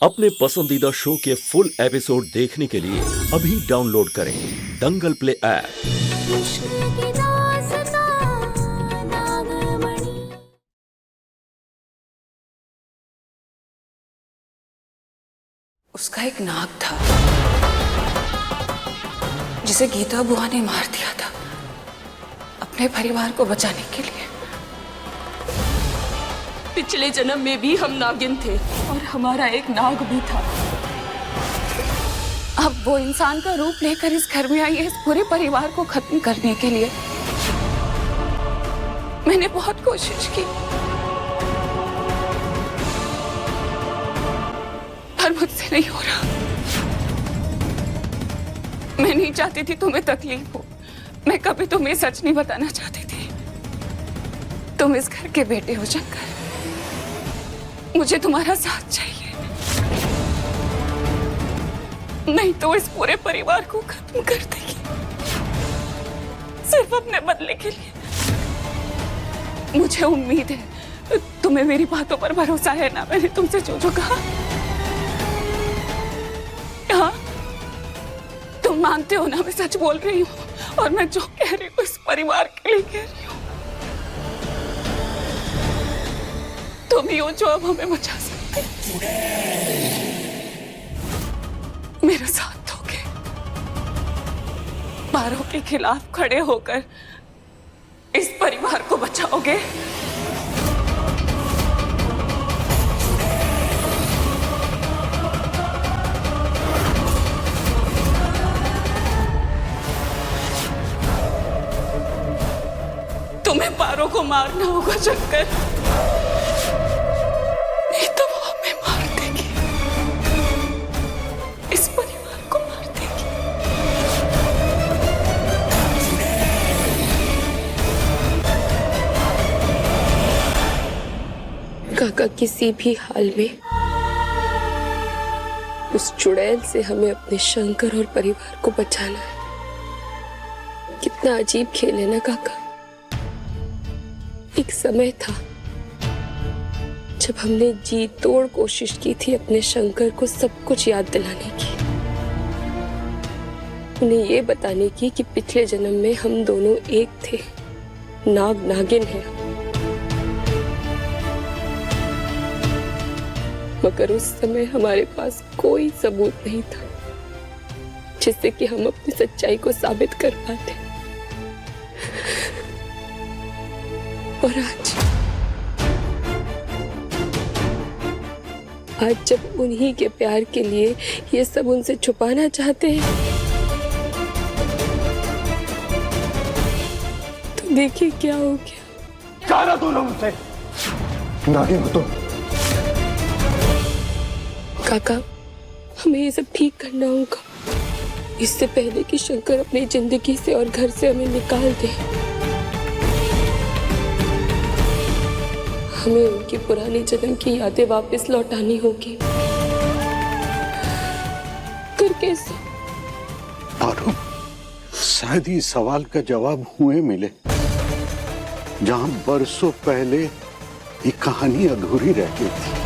अपने पसंदीदा शो के फुल एपिसोड देखने के लिए अभी डाउनलोड करें दंगल प्ले ऐप। उसका एक नाग था जिसे गीता बुआ ने मार दिया था अपने परिवार को बचाने के लिए। पिछले जन्म में भी हम नागिन थे और हमारा एक नाग भी था। अब वो इंसान का रूप लेकर इस घर में आई है इस पूरे परिवार को खत्म करने के लिए। मैंने बहुत कोशिश की पर मुझसे नहीं हो रहा। मैं नहीं चाहती थी तुम्हें तकलीफ हो। मैं कभी तुम्हें सच नहीं बताना चाहती थी। तुम इस घर के बेटे हो शंकर। मुझे तुम्हारा साथ चाहिए, नहीं तो इस पूरे परिवार को खत्म कर देगी सिर्फ अपने बदले के लिए। मुझे उम्मीद है तुम्हें मेरी बातों पर भरोसा है ना। मैंने तुमसे जो जो कहा, हाँ तुम मानते हो ना मैं सच बोल रही हूँ और मैं जो कह रही हूँ इस परिवार के लिए कह रही हूँ। तुम ही हो जो अब हमें बचा सकते। मेरा साथ दोगे, बारों के खिलाफ खड़े होकर इस परिवार को बचाओगे। तुम्हें पारों को मारना होगा शंकर, नहीं तो वो हमें मार देगी, इस परिवार को मार देगी। काका किसी भी हाल में उस चुड़ैल से हमें अपने शंकर और परिवार को बचाना है। कितना अजीब खेल है ना काका। एक समय था जब हमने जी तोड़ कोशिश की थी अपने शंकर को सब कुछ याद दिलाने की, उन्हें ये बताने की कि पिछले जन्म में हम दोनों एक थे, नाग नागिन है। मगर उस समय हमारे पास कोई सबूत नहीं था जिससे कि हम अपनी सच्चाई को साबित कर पाते। और आज जब उन्हीं के प्यार के लिए ये सब उनसे छुपाना चाहते हैं तो देखिए क्या हो गया। कहा तुम लोग मुझसे नागिन हो तुम। काका हमें ये सब ठीक करना होगा इससे पहले कि शंकर अपनी जिंदगी से और घर से हमें निकाल दे। हमें उनकी पुरानी जन्म की यादें वापस लौटानी होगी। कर कैसे? पारो, शायद इस सवाल का जवाब हुए मिले जहां बरसों पहले ये कहानी अधूरी रह गई थी।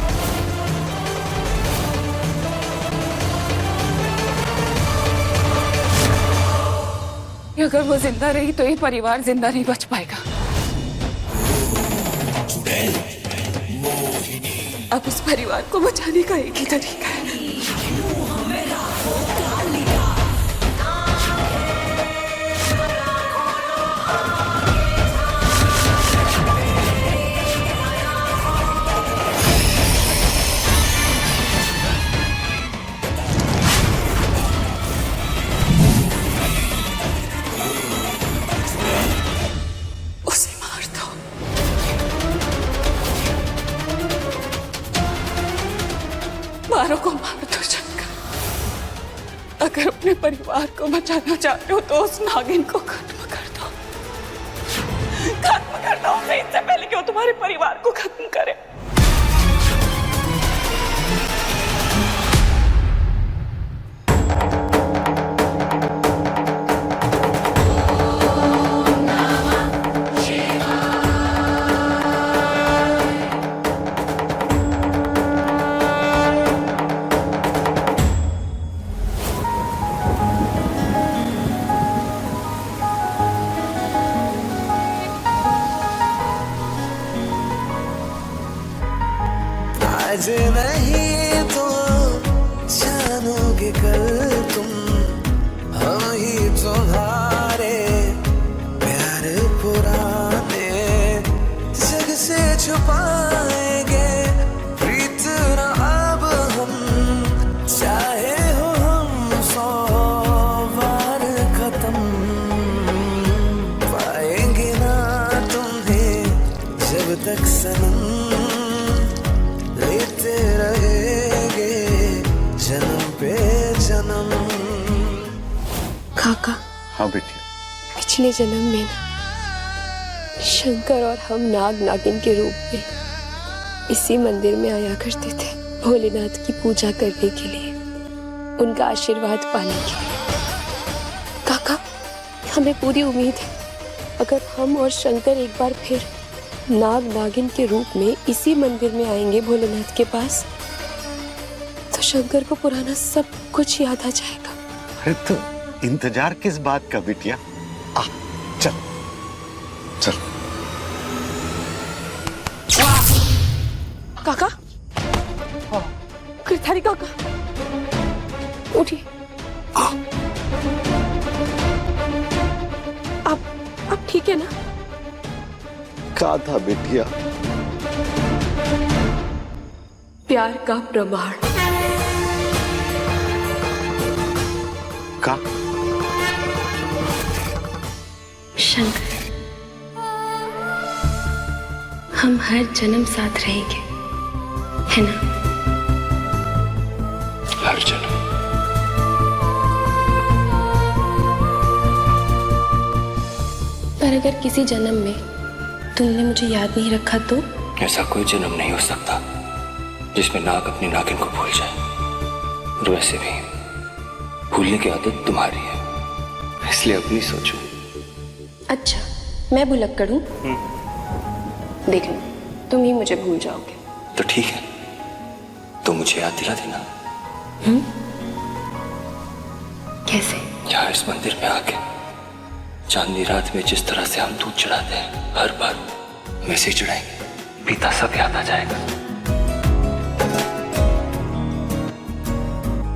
अगर वो जिंदा रही तो ये परिवार जिंदा नहीं बच पाएगा। अब इस परिवार को बचाने का एक ही तरीका है। पारों को मार दो शंकर। अगर अपने परिवार को बचाना चाहते हो तो उस नागिन को खत्म कर दो। खत्म कर दो उसे इससे पहले कि वो तुम्हारे परिवार को खत्म करे। काका, हाँ बेटिया। पिछले जन्म में ना शंकर और हम नाग नागिन के रूप में इसी मंदिर में आया करते थे, भोलेनाथ की पूजा करने के लिए, उनका आशीर्वाद पाने के लिए। काका, हमें पूरी उम्मीद है अगर हम और शंकर एक बार फिर नाग नागिन के रूप में इसी मंदिर में आएंगे भोलेनाथ के पास, तो शंकर को पुराना सब कुछ याद आ जाएगा। अरे तो इंतजार किस बात का बिटिया? आ, चल चल। काका, गिरधारी काका, उठिए। आप ठीक है ना? कहा था बिटिया? प्यार का प्रमाण। का? शंकर, हम हर जन्म साथ रहेंगे, है ना? हर जन्म। पर अगर किसी जन्म में तुमने मुझे याद नहीं रखा तो? ऐसा कोई जन्म नहीं हो सकता जिसमें नाग अपनी नागिन को भूल जाए। और वैसे भी भूलने की आदत तुम्हारी है, इसलिए अब नहीं सोचो। अच्छा, मैं भुलक्कड़ हूँ? देख लो, तुम ही मुझे भूल जाओगे। तो ठीक है, तो मुझे याद दिला देना। कैसे? यहाँ इस मंदिर में आके चांदनी रात में जिस तरह से हम दूध चढ़ाते हैं, हर बार वैसे ही चढ़ाएंगे, पीता सब याद आ जाएगा।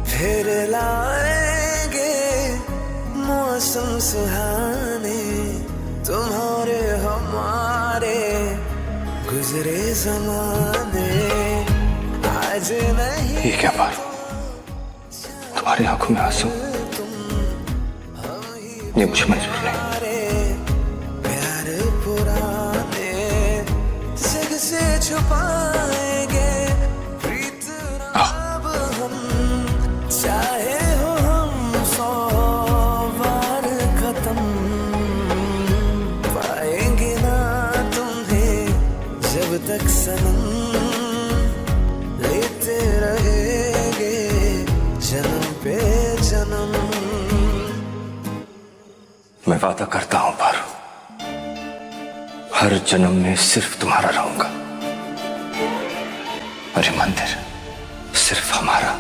फिर लाएंगे मौसम सुहाने, तुम्हारे हमारे गुजरे ज़माने आज नहीं। ये क्या बात, तुम्हारी आंखों में आंसू? ये मुझे मंजूर नहीं। प्यार पुराने जग से छुपाएंगे, प्रीत अब हम चाहे हो हम 100 बार खत्म, पाएंगे ना तुम्हें जब तक सनम, लेते रहेंगे जन्म पे जन्म। मैं वादा करता हूं पारू, हर जन्म में सिर्फ तुम्हारा रहूंगा। और ये मंदिर सिर्फ हमारा,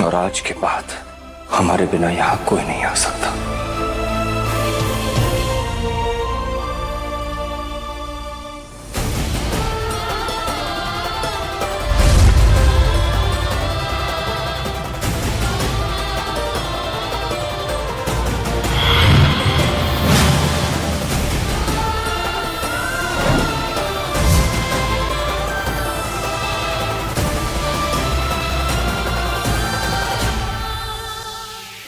और आज के बाद हमारे बिना यहां कोई नहीं आ सकता।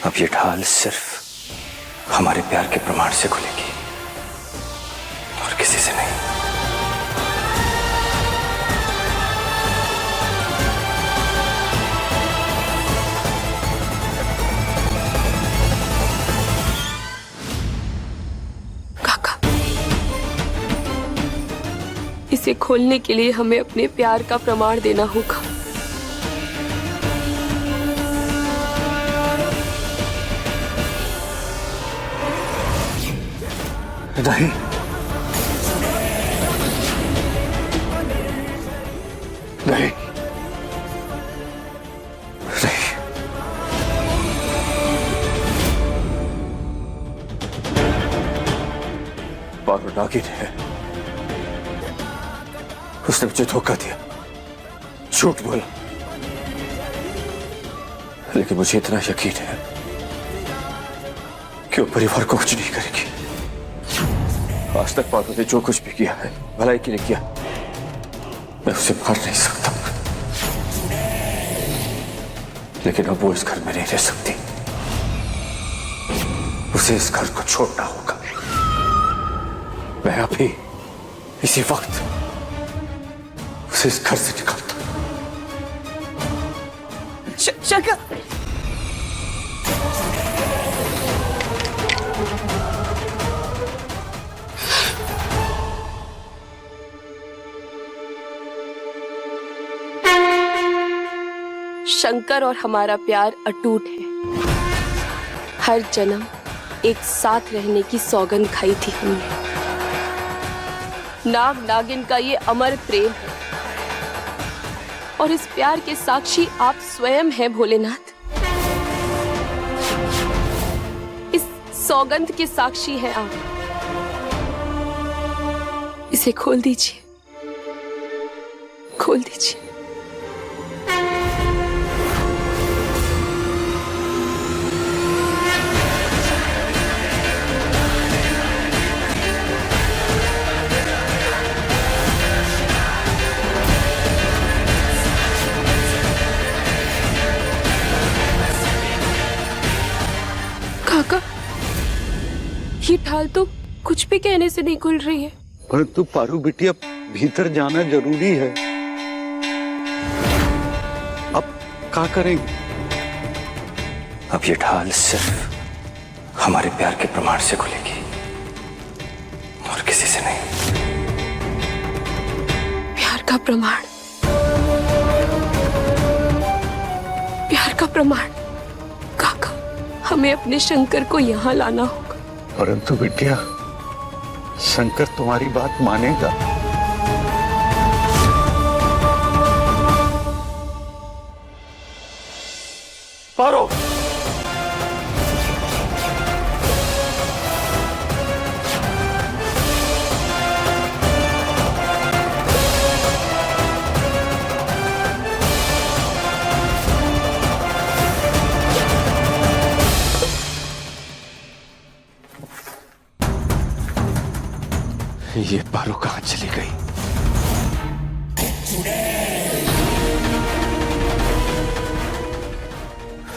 अब ये ढाल सिर्फ हमारे प्यार के प्रमाण से खुलेगी और किसी से नहीं। काका, इसे खोलने के लिए हमें अपने प्यार का प्रमाण देना होगा। नहीं, नहीं, नहीं। पारू नागिन है, उसने मुझे धोखा दिया, झूठ बोला, लेकिन मुझे इतना यकीन है कि वो परिवार को कुछ नहीं करेगी। आज तक पारू ने जो कुछ भी किया है भलाई के लिए किया, मैं उसे मार नहीं सकता, लेकिन अब वो इस घर में नहीं रह सकती। उसे इस घर को छोड़ना होगा। मैं अभी इसी वक्त उसे इस घर से निकालता हूं। शंकर, शंकर और हमारा प्यार अटूट है। हर जन्म एक साथ रहने की सौगंध खाई थी हमने। नाग नागिन का ये अमर प्रेम है और इस प्यार के साक्षी आप स्वयं हैं भोलेनाथ। इस सौगंध के साक्षी हैं आप। इसे खोल दीजिए, खोल दीजिए। काका, ये ढाल तो कुछ भी कहने से नहीं खुल रही है। परंतु पारू बिटिया, भीतर जाना जरूरी है। अब क्या करेंगे? अब ये ढाल सिर्फ हमारे प्यार के प्रमाण से खुलेगी और किसी से नहीं। प्यार का प्रमाण, प्यार का प्रमाण। काका, हमें अपने शंकर को यहाँ लाना होगा। परंतु बिटिया, शंकर तुम्हारी बात मानेगा? पारो, ये पारो कहां चली गई?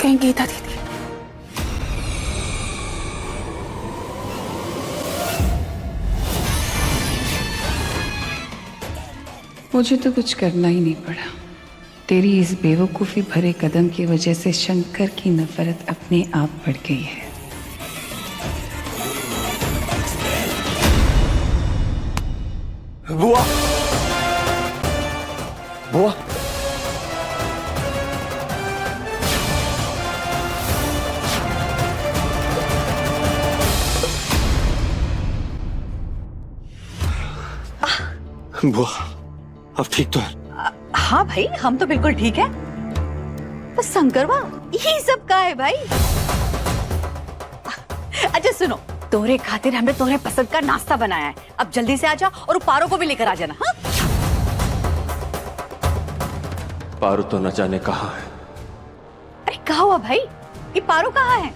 कहीं गीता दीदी। मुझे तो कुछ करना ही नहीं पड़ा। तेरी इस बेवकूफी भरे कदम की वजह से शंकर की नफरत अपने आप बढ़ गई है। बुआ, बुआ, बुआ, अब ठीक तो है? हाँ भाई, हम तो बिल्कुल ठीक है। बस शंकरवा, यही सब का है भाई। अच्छा सुनो, तोरे खातिर हमने तोरे पसंद का नाश्ता बनाया है। अब जल्दी से आजा और पारो को भी लेकर आ जाना। हाँ? पारू तो न जाने कहाँ है। अरे कहा हुआ भाई, ये पारो कहाँ है?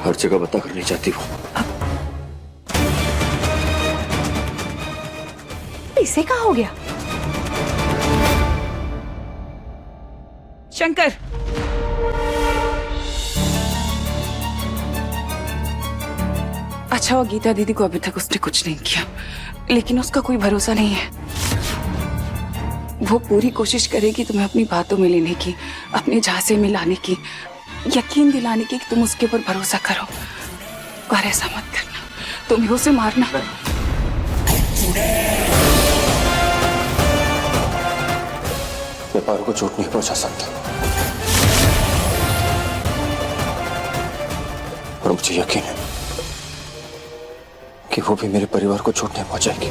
हर जगह बता कर नहीं जाती वो। इसे क्या हो गया? शंकर, अच्छा, वो गीता दीदी को अभी तक उसने कुछ नहीं किया, लेकिन उसका कोई भरोसा नहीं है। वो पूरी कोशिश करेगी तुम्हें अपनी बातों में लेने की, अपने झांसे में लाने की, यकीन दिलाने की कि तुम उसके ऊपर भरोसा करो। और ऐसा मत करना, तुम्हें उसे मारना। मैं पारू को चोट नहीं पहुंचा सकता, और मुझे यकीन है कि वो भी मेरे परिवार को चोट नहीं पहुंचाएगी।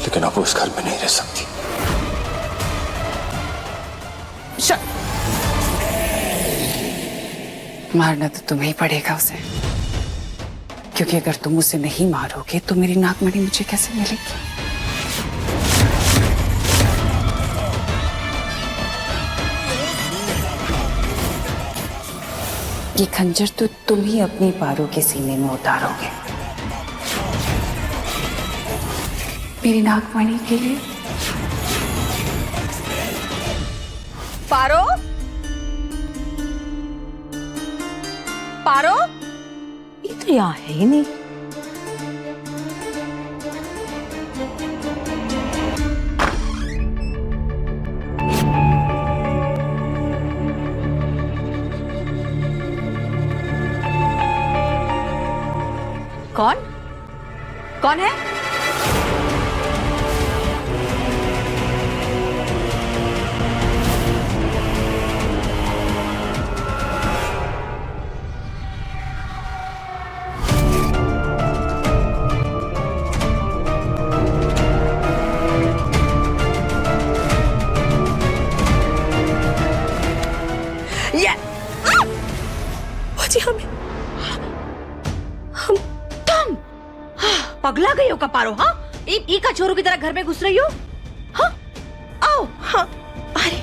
लेकिन अब वो इस घर में नहीं रह सकती। मारना तो तुम्हें ही पड़ेगा उसे, क्योंकि अगर तुम उसे नहीं मारोगे तो मेरी नागमणि मुझे कैसे मिलेगी? ये खंजर तो तुम ही अपनी पारो के सीने में उतारोगे, मेरी नागमणि के लिए। पारो, पारो, ये तो यहाँ है ही नहीं। कौन? कौन है? का पारो? हाँ, ई का चोरों की तरह घर में घुस रही हो? हाँ, आओ। हाँ, अरे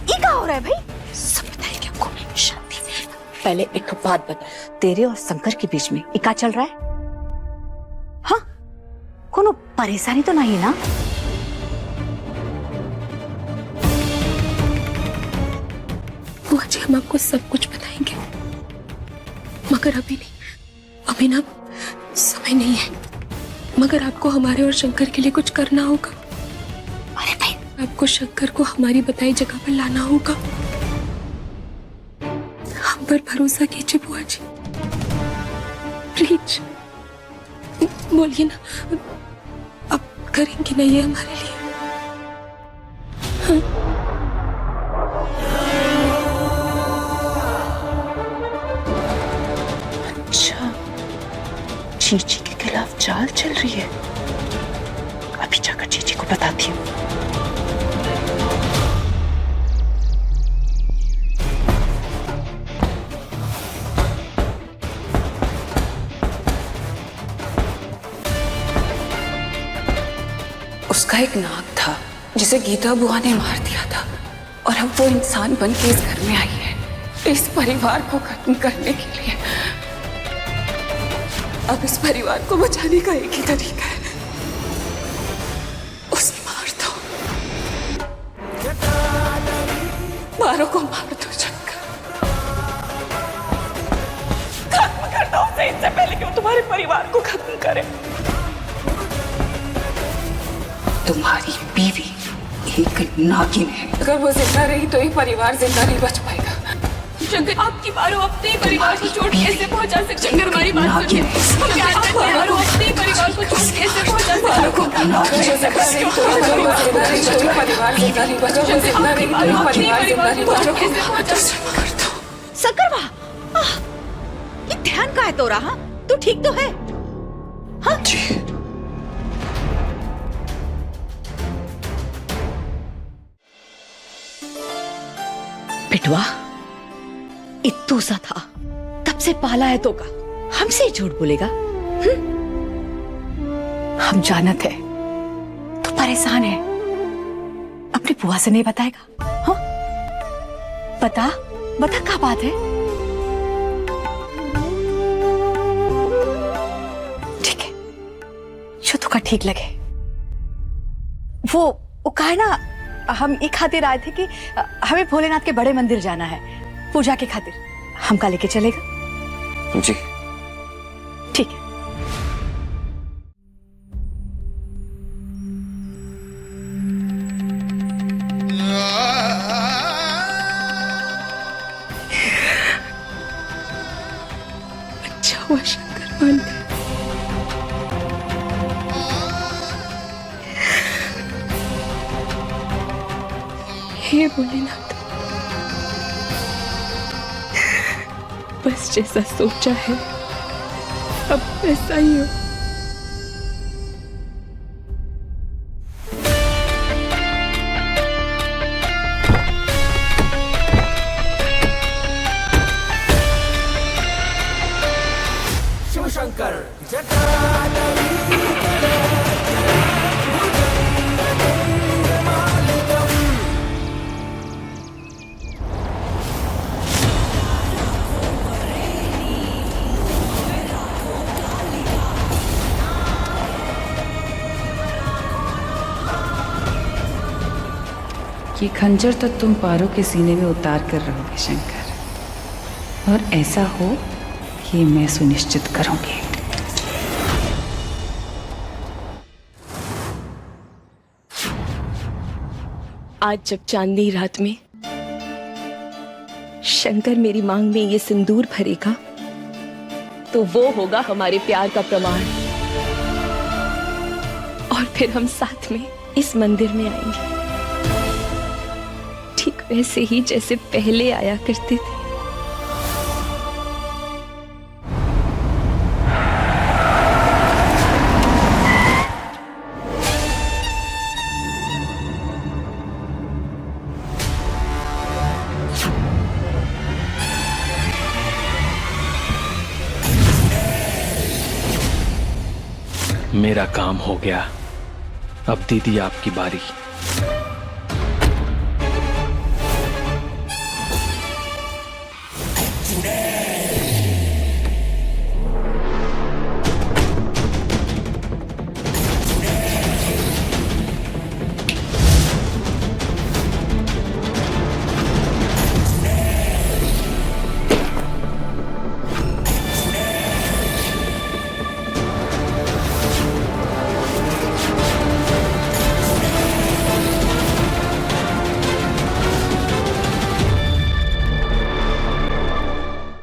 ई का हो रहा है भाई? सब बताएंगे आपको। शांति। पहले एक बात बता, तेरे और शंकर के बीच में ई का चल रहा है? हाँ, कोनो परेशानी तो नहीं ना? बुआ जी, हम आपको सब कुछ बताएंगे, मगर अभी नहीं, अभी ना समय नहीं है। मगर आपको हमारे और शंकर के लिए कुछ करना होगा। अरे भाई, आपको शंकर को हमारी बताई जगह पर लाना होगा। हम पर भरोसा कीजिए बुआ जी, प्लीज बोलिए ना, अब करेंगी नहीं है हमारे लिए? हाँ? अच्छा, चीची के खिलाफ चाल चल रही है। अभी जाकर चीची को बताती हूँ। उसका एक नाग था जिसे गीता बुआ ने मार दिया था, और अब वो इंसान बन के इस घर में आई है इस परिवार को खत्म करने के लिए। अब इस परिवार को बचाने का एक ही तरीका है, उसे मार दो। मारो को मार दो शंकर, खत्म कर दो उसे इससे पहले कि वो तुम्हारे परिवार को खत्म करे। तुम्हारी बीवी एक नागिन है, अगर वो जिंदा रही तो ये परिवार जिंदा नहीं बच पाएगा। शंकर, आपकी मारो अपने परिवार को चोट कैसे पहुंचा सकते? शंकर, हमारी बात सुनिए। हम प्यार करते हैं, मारो अपने परिवार को चोट कैसे पहुंचा सकते? शंकर वाह, ये ध्यान का है तोरा? हाँ, तू ठीक तो है? हाँ जी। पिटवा, इत्तू सा था, तब से पाला है तो का, हमसे ही झूठ बोलेगा? हम जानत है तो परेशान है, अपनी बुआ से नहीं बताएगा? हाँ, बता बता क्या बात है? ठीक है, जो तुका ठीक लगे। वो कहा ना, हम ये खातिर आए थे कि हमें भोलेनाथ के बड़े मंदिर जाना है पूजा के खातिर। हमका लेके चलेगा? जी ठीक है। अच्छा हुआ शंकर मान गए। हे भोलेनाथ, बस जैसा सोचा है अब वैसा ही हो। शिवशंकर ये खंजर तो तुम पारो के सीने में उतार कर रहोगे शंकर, और ऐसा हो ये मैं सुनिश्चित करूंगी। आज जब चांदनी रात में शंकर मेरी मांग में ये सिंदूर भरेगा तो वो होगा हमारे प्यार का प्रमाण, और फिर हम साथ में इस मंदिर में आएंगे, ठीक वैसे ही जैसे पहले आया करते थे। मेरा काम हो गया, अब दीदी आपकी बारी।